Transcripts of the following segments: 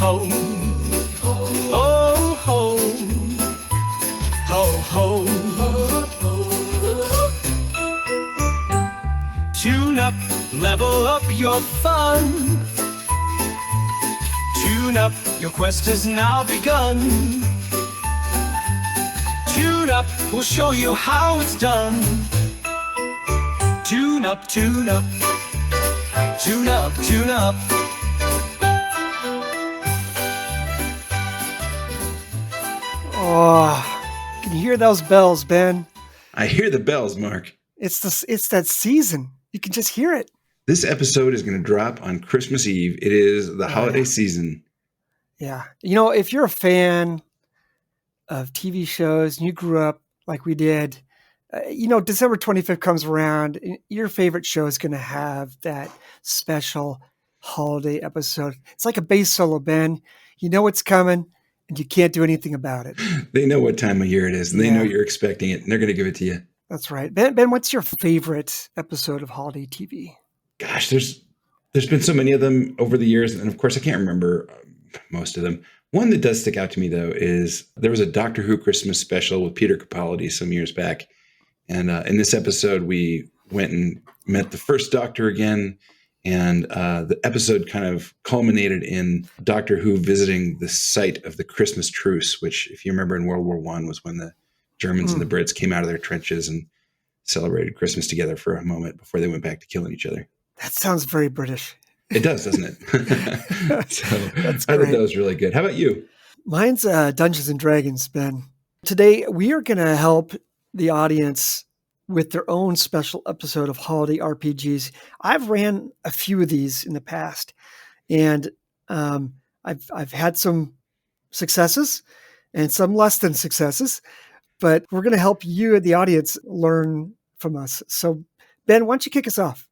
ho. Oh, ho. Ho, ho. Tune up, level up your fun. Tune up, your quest has now begun. Tune up, we'll show you how it's done. Tune up, tune up. Tune up, tune up. Oh, can you hear those bells, Ben? I hear the bells, Mark. It's that season. You can just hear it. This episode is going to drop on Christmas Eve. It is the holiday season. Yeah. You know, if you're a fan of TV shows and you grew up like we did, December 25th comes around, and your favorite show is going to have that special holiday episode. It's like a bass solo, Ben. You know it's coming, and you can't do anything about it. They know what time of year it is, and they know you're expecting it, and they're going to give it to you. That's right. Ben, what's your favorite episode of holiday TV? Gosh, there's been so many of them over the years, and of course, I can't remember most of them. One that does stick out to me, though, is there was a Doctor Who Christmas special with Peter Capaldi some years back. And in this episode, we went and met the first Doctor again. And the episode kind of culminated in Doctor Who visiting the site of the Christmas truce, which, if you remember, in World War I was when the Germans and the Brits came out of their trenches and celebrated Christmas together for a moment before they went back to killing each other. That sounds very British. It does, doesn't it? So That's I great. thought that was really good. How about you? Mine's Dungeons and Dragons, Ben. Today, we are going to help the audience with their own special episode of Holiday RPGs. I've ran a few of these in the past, and I've had some successes and some less than successes, but we're going to help you, the audience, learn from us. So, Ben, why don't you kick us off?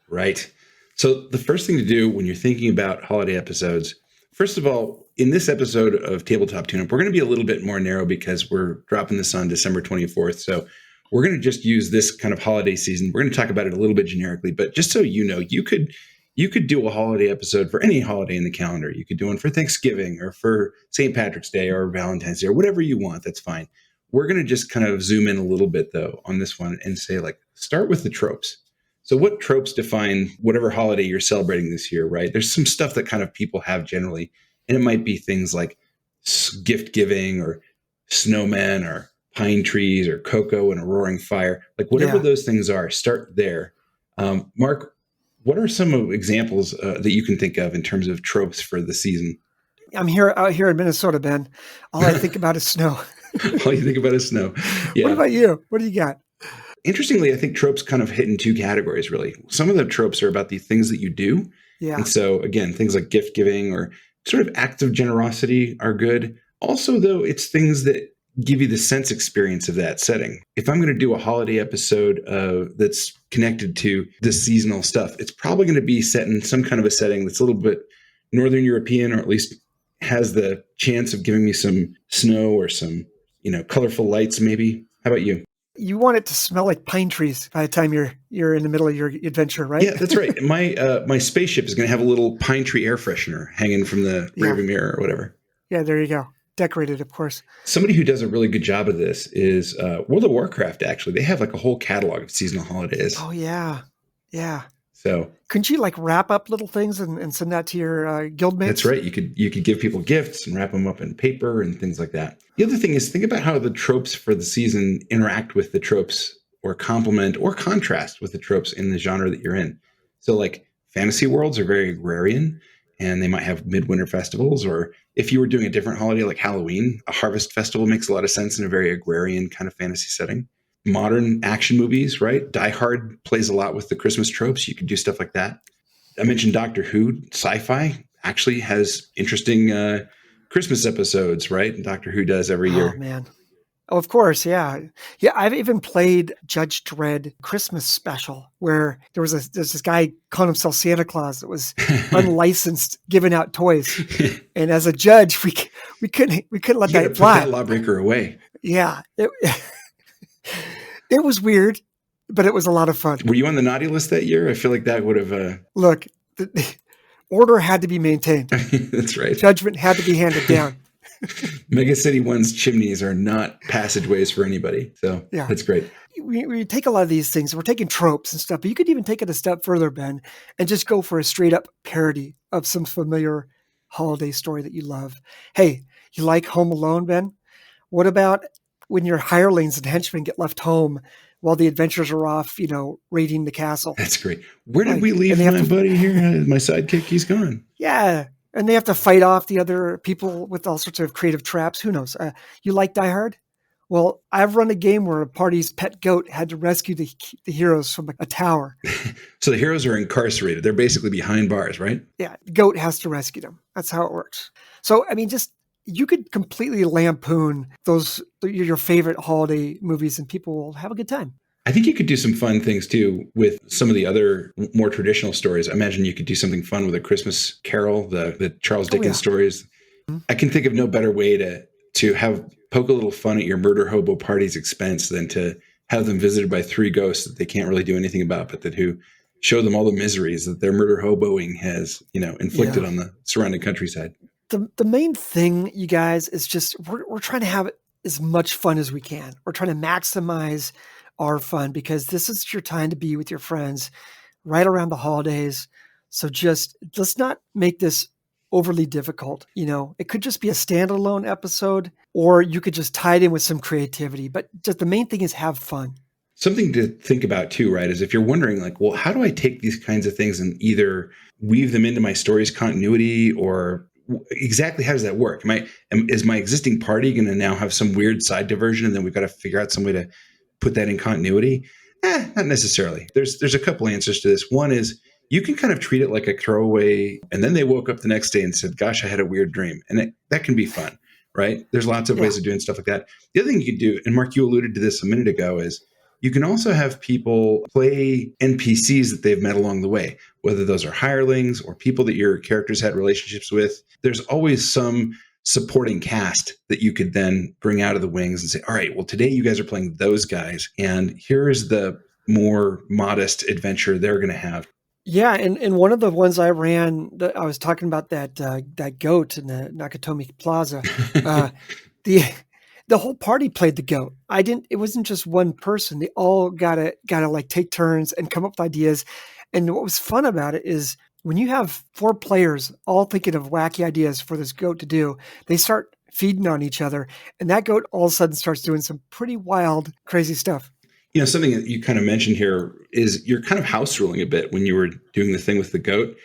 Right. So the first thing to do when you're thinking about holiday episodes, first of all, in this episode of Tabletop Tune Up, we're going to be a little bit more narrow because we're dropping this on December 24th. So we're going to just use this kind of holiday season. We're going to talk about it a little bit generically, but just so you know, you could do a holiday episode for any holiday in the calendar. You could do one for Thanksgiving or for St. Patrick's Day or Valentine's Day or whatever you want. That's fine. We're going to just kind of zoom in a little bit, though, on this one and say, start with the tropes. So what tropes define whatever holiday you're celebrating this year, right? There's some stuff that kind of people have generally, and it might be things like gift giving or snowmen or pine trees or cocoa and a roaring fire. Whatever those things are, start there. Mark, what are some of examples that you can think of in terms of tropes for the season? I'm out here in Minnesota, Ben. All I think about is snow. All you think about is snow. Yeah. What about you? What do you got? Interestingly, I think tropes kind of hit in two categories, really. Some of the tropes are about the things that you do. Yeah. And so, again, things like gift giving or sort of acts of generosity are good. Also, though, it's things that give you the sense experience of that setting. If I'm going to do a holiday episode that's connected to the seasonal stuff, it's probably going to be set in some kind of a setting that's a little bit Northern European, or at least has the chance of giving me some snow or some, colorful lights, maybe. How about you? You want it to smell like pine trees by the time you're in the middle of your adventure, right? Yeah, that's right. My spaceship is going to have a little pine tree air freshener hanging from the rearview mirror or whatever. Yeah, there you go. Decorated, of course. Somebody who does a really good job of this is World of Warcraft, actually. They have a whole catalog of seasonal holidays. Oh, yeah. Yeah. So couldn't you wrap up little things and send that to your guildmates? That's right. You could give people gifts and wrap them up in paper and things like that. The other thing is, think about how the tropes for the season interact with the tropes or complement or contrast with the tropes in the genre that you're in. So fantasy worlds are very agrarian, and they might have midwinter festivals, or if you were doing a different holiday like Halloween, a harvest festival makes a lot of sense in a very agrarian kind of fantasy setting. Modern action movies, right? Die Hard plays a lot with the Christmas tropes. You could do stuff like that. I mentioned Doctor Who. Sci-fi actually has interesting Christmas episodes, right? And Doctor Who does every year. Oh, man. Oh, of course, yeah. Yeah, I've even played Judge Dredd Christmas special where there's this guy calling himself Santa Claus that was unlicensed giving out toys. And as a judge, we couldn't let that fly. Put that lawbreaker away. Yeah. It was weird, but it was a lot of fun. Were you on the naughty list that year? I feel like that would have... Look, Order had to be maintained. That's right. Judgment had to be handed down. Mega City 1's chimneys are not passageways for anybody. So Yeah. that's great. We take a lot of these things. We're taking tropes and stuff, but you could even take it a step further, Ben, and just go for a straight up parody of some familiar holiday story that you love. Hey, you like Home Alone, Ben? What about when your hirelings and henchmen get left home while the adventurers are off, raiding the castle? That's great. Where did Right. we leave And they my have to- buddy here? My sidekick, he's gone. Yeah. And they have to fight off the other people with all sorts of creative traps. Who knows? You like Die Hard? Well, I've run a game where a party's pet goat had to rescue the heroes from a tower. So the heroes are incarcerated. They're basically behind bars, right? Yeah, the goat has to rescue them. That's how it works. So, I mean, you could completely lampoon your favorite holiday movies and people will have a good time. I think you could do some fun things too with some of the other more traditional stories. I imagine you could do something fun with A Christmas Carol, the Charles Dickens stories. Mm-hmm. I can think of no better way to have poke a little fun at your murder hobo party's expense than to have them visited by three ghosts that they can't really do anything about, but who show them all the miseries that their murder hoboing has, inflicted on the surrounding countryside. The main thing, you guys, is just we're trying to have as much fun as we can. We're trying to maximize our fun because this is your time to be with your friends right around the holidays. So just let's not make this overly difficult. It could just be a standalone episode, or you could just tie it in with some creativity. But just the main thing is have fun. Something to think about too, right, is if you're wondering like, well, how do I take these kinds of things and either weave them into my story's continuity or exactly how does that work? Is my existing party going to now have some weird side diversion and then we've got to figure out some way to put that in continuity? Not necessarily. There's a couple answers to this. One is you can kind of treat it like a throwaway, and then they woke up the next day and said, gosh, I had a weird dream. And that can be fun, right? There's lots of ways of doing stuff like that. The other thing you could do, and Mark, you alluded to this a minute ago, is you can also have people play NPCs that they've met along the way, whether those are hirelings or people that your characters had relationships with. There's always some supporting cast that you could then bring out of the wings and say, all right, well, today you guys are playing those guys, and here's the more modest adventure they're going to have. Yeah, and one of the ones I ran, I was talking about that goat in the Nakatomi Plaza. The whole party played the goat. It wasn't just one person. They all gotta like take turns and come up with ideas. And what was fun about it is when you have 4 players all thinking of wacky ideas for this goat to do, they start feeding on each other. And that goat all of a sudden starts doing some pretty wild, crazy stuff. Something that you kind of mentioned here is you're kind of house ruling a bit when you were doing the thing with the goat.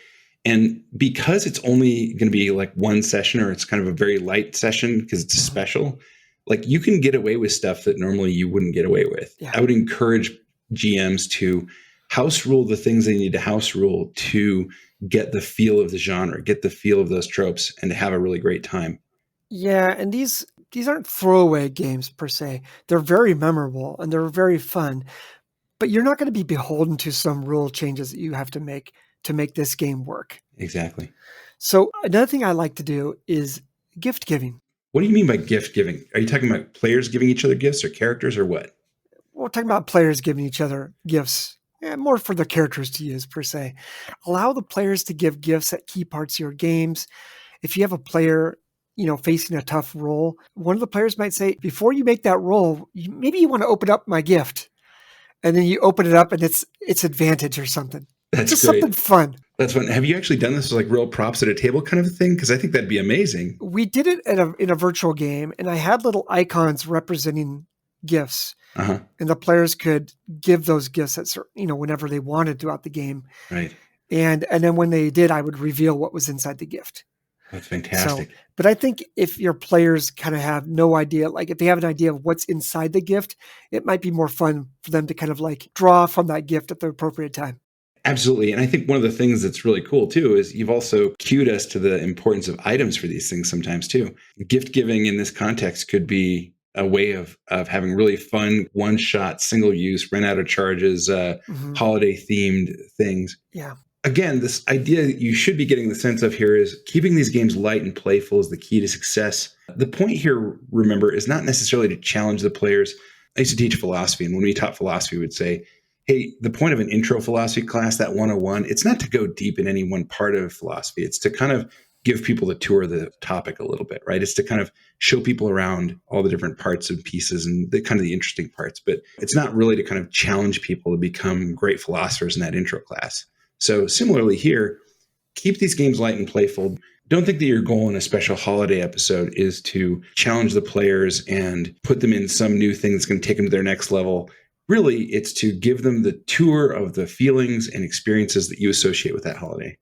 And because it's only going to be like one session, or it's kind of a very light session because it's a special, like you can get away with stuff that normally you wouldn't get away with. Yeah. I would encourage GMs to house rule the things they need to house rule to get the feel of the genre, get the feel of those tropes, and to have a really great time. Yeah, and these aren't throwaway games per se. They're very memorable and they're very fun, but you're not going to be beholden to some rule changes that you have to make this game work. Exactly. So another thing I like to do is gift giving. What do you mean by gift giving? Are you talking about players giving each other gifts or characters or what? We're talking about players giving each other gifts. More for the characters to use per se. Allow the players to give gifts at key parts of your games. If you have a player facing a tough roll, one of the players might say, before you make that roll, maybe you want to open up my gift. And then you open it up and it's advantage or something. That's just great. Something fun. That's fun. Have you actually done this with like real props at a table kind of a thing? Because I think that'd be amazing. We did it in a virtual game, and I had little icons representing gifts. Uh-huh. And the players could give those gifts at whenever they wanted throughout the game. Right. And then when they did, I would reveal what was inside the gift. That's fantastic. But I think if your players kind of have no idea, like if they have an idea of what's inside the gift, it might be more fun for them to kind of like draw from that gift at the appropriate time. Absolutely. And I think one of the things that's really cool too is you've also cued us to the importance of items for these things sometimes too. Gift giving in this context could be a way of having really fun, one-shot, single-use, run out of charges, holiday-themed things. Yeah. Again, this idea that you should be getting the sense of here is keeping these games light and playful is the key to success. The point here, remember, is not necessarily to challenge the players. I used to teach philosophy, and when we taught philosophy, we would say, hey, the point of an intro philosophy class, that 101, it's not to go deep in any one part of philosophy. It's to kind of give people the tour of the topic a little bit, right? It's to kind of show people around all the different parts and pieces and the kind of the interesting parts. But it's not really to kind of challenge people to become great philosophers in that intro class. So similarly here, keep these games light and playful. Don't think that your goal in a special holiday episode is to challenge the players and put them in some new thing that's going to take them to their next level. Really, it's to give them the tour of the feelings and experiences that you associate with that holiday.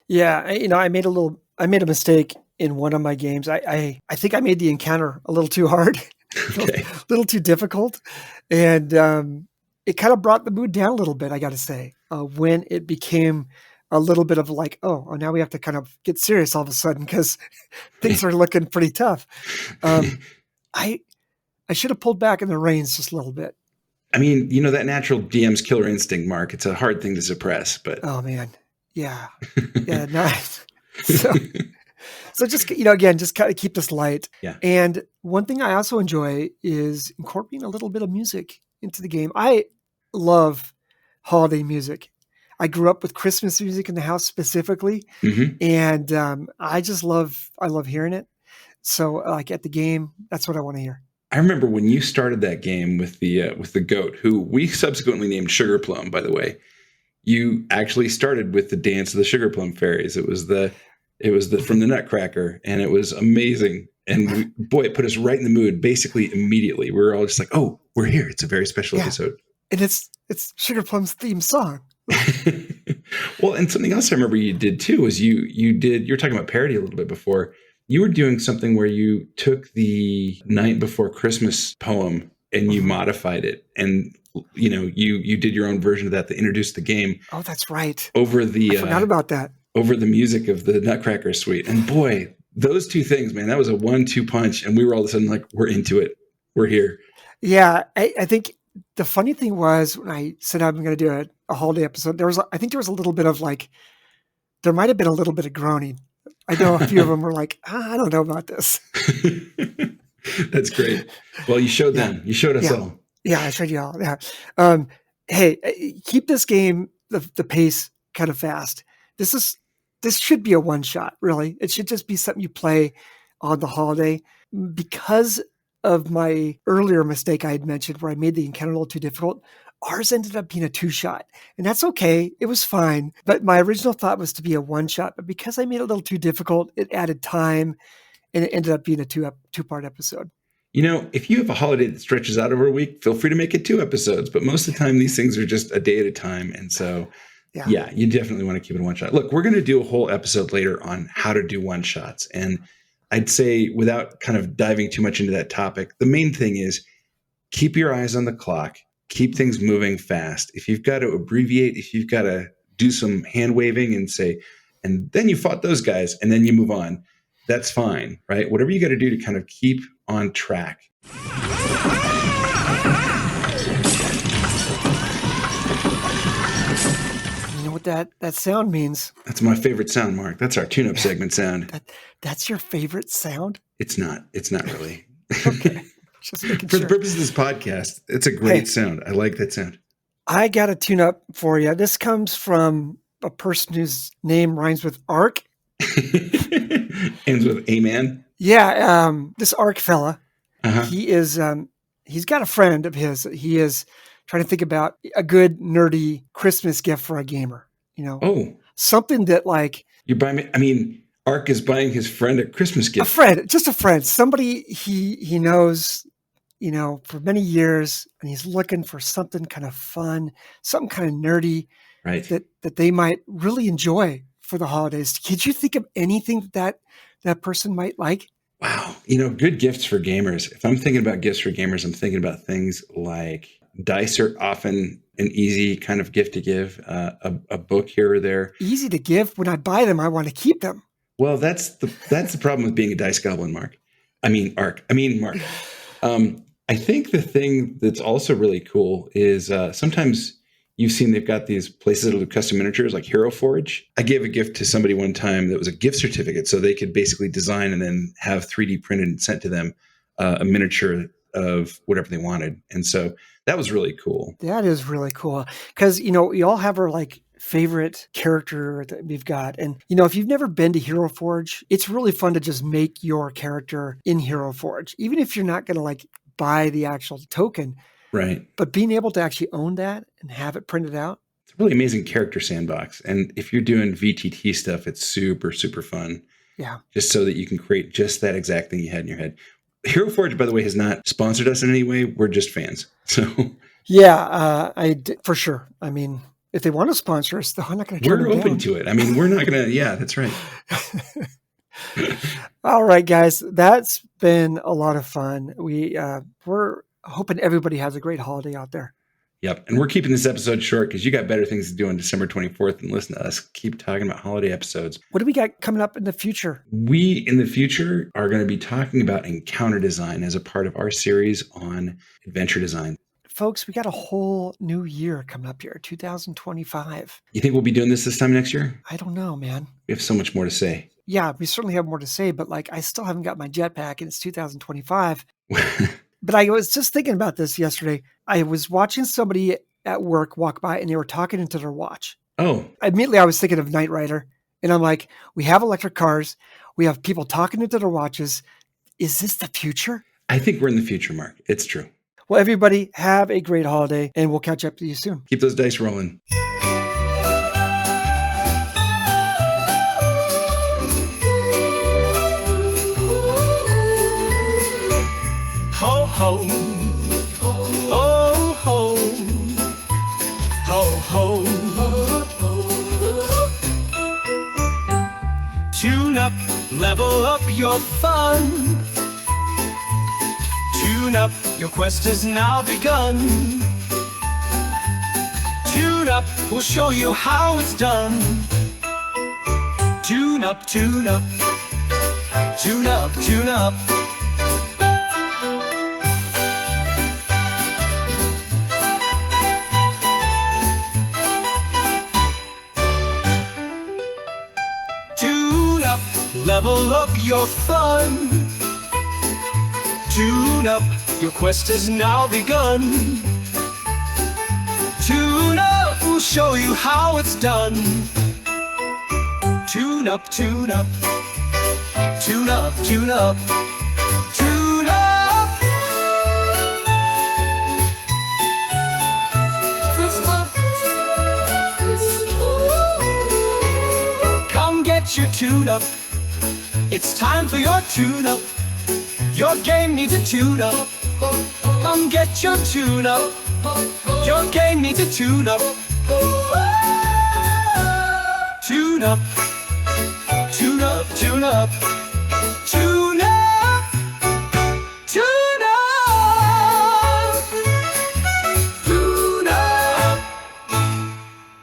Yeah, I made a mistake in one of my games. I think I made the encounter a little too hard, Okay. a little too difficult, and it kind of brought the mood down a little bit. I got to say, when it became a little bit of like, oh, now we have to kind of get serious all of a sudden because things are looking pretty tough. I should have pulled back in the reins just a little bit. I mean, that natural DM's killer instinct, Mark. It's a hard thing to suppress, but Oh man, yeah, nice. So just again, just kind of keep this light. Yeah. And one thing I also enjoy is incorporating a little bit of music into the game. I love holiday music. I grew up with Christmas music in the house specifically, and I love hearing it. So like at the game, that's what I want to hear. I remember when you started that game with the goat, who we subsequently named Sugar Plum, by the way. You actually started with the Dance of the Sugar Plum Fairies. It was the from the Nutcracker, and it was amazing. And it put us right in the mood basically immediately. We were all just like, oh, we're here. It's a very special episode. And it's Sugar Plum's theme song. Well, and something else I remember you did too was you were talking about parody a little bit before. You were doing something where you took the Night Before Christmas poem and you modified it, and you did your own version of that introduced the game. Oh, that's right. I forgot about that. Over the music of the Nutcracker Suite. And boy, those two things, man, that was a 1-2 punch. And we were all of a sudden like, we're into it. We're here. Yeah. I think the funny thing was when I said I'm going to do a holiday episode, I think there was a little bit of like, there might've been a little bit of groaning. I know a few of them were like, I don't know about this. That's great. Well, you showed them. You showed us all. Yeah, I showed you all. Yeah. Hey, keep this game, the pace kind of fast. This should be a one shot, really. It should just be something you play on the holiday. Because of my earlier mistake I had mentioned where I made the encounter a little too difficult, ours ended up being a 2-shot. And that's okay. It was fine. But my original thought was to be a 1-shot. But because I made it a little too difficult, it added time. And it ended up being a two-part episode. If you have a holiday that stretches out over a week, feel free to make it 2 episodes. But most of the time, these things are just a day at a time. And so, yeah, you definitely want to keep it a 1-shot. Look, we're going to do a whole episode later on how to do 1-shots. And I'd say without kind of diving too much into that topic, the main thing is keep your eyes on the clock, keep things moving fast. If you've got to abbreviate, if you've got to do some hand waving and say, and then you fought those guys and then you move on, that's fine, right? Whatever you got to do to kind of keep on track. You know what that sound means? That's my favorite sound, Mark. That's our tune-up segment sound. That's your favorite sound? It's not really. Okay. Just making For sure. the purposes of this podcast, it's a great sound. I like that sound. I got a tune up for you. This comes from a person whose name rhymes with Ark. Ends with amen. Yeah, this Ark fella. Uh-huh. He is he's got a friend of his. He is trying to think about a good nerdy Christmas gift for a gamer. Something that like you buy me. I mean, Ark is buying his friend a Christmas gift. Just a friend, somebody he knows, for many years, and he's looking for something kind of fun, something kind of nerdy, right? That they might really enjoy for the holidays. Could you think of anything that person might like? Wow. Good gifts for gamers. If I'm thinking about gifts for gamers, I'm thinking about things like dice are often an easy kind of gift to give, a book here or there. Easy to give. When I buy them, I want to keep them. Well, that's the problem with being a dice goblin, Mark. Mark. I think the thing that's also really cool is sometimes you've seen they've got these places that'll do custom miniatures like Hero Forge. I gave a gift to somebody one time that was a gift certificate, so they could basically design and then have 3D printed and sent to them a miniature of whatever they wanted. And so that was really cool. That is really cool. Because, we all have our like favorite character that we've got. And, if you've never been to Hero Forge, it's really fun to just make your character in Hero Forge, even if you're not going to like buy the actual token. Right. But being able to actually own that and have it printed out. It's a really amazing character sandbox. And if you're doing VTT stuff, it's super, super fun. Yeah. Just so that you can create just that exact thing you had in your head. Hero Forge, by the way, has not sponsored us in any way. We're just fans. So yeah, for sure. I mean, if they want to sponsor us, they're not going to turn it down. We're open to it. I mean, we're not going to. Yeah, that's right. All right, guys, that's been a lot of fun. We're hoping everybody has a great holiday out there. Yep. And we're keeping this episode short because you got better things to do on December 24th than listen to us keep talking about holiday episodes. What do we got coming up in the future? We, in the future, are going to be talking about encounter design as a part of our series on adventure design. Folks, we got a whole new year coming up here, 2025. You think we'll be doing this time next year? I don't know, man. We have so much more to say. Yeah, we certainly have more to say, but like I still haven't got my jetpack and it's 2025. But I was just thinking about this yesterday. I was watching somebody at work walk by and they were talking into their watch. Oh. Immediately I was thinking of Knight Rider. And I'm like, we have electric cars. We have people talking into their watches. Is this the future? I think we're in the future, Mark. It's true. Well, everybody, have a great holiday, and we'll catch up to you soon. Keep those dice rolling. Ho ho, oh ho, ho ho. Tune up, level up your fun. Tune up, your quest has now begun. Tune up, we'll show you how it's done. Tune up, tune up, tune up, tune up. Tune up, level up your fun. Tune up, your quest has now begun. Tune up, we'll show you how it's done. Tune up, tune up, tune up, tune up, tune up. Come get your tune up. It's time for your tune up. Your game needs a tune up. Come get your tune up. Your game needs a tune up. Tune up, tune up, tune up.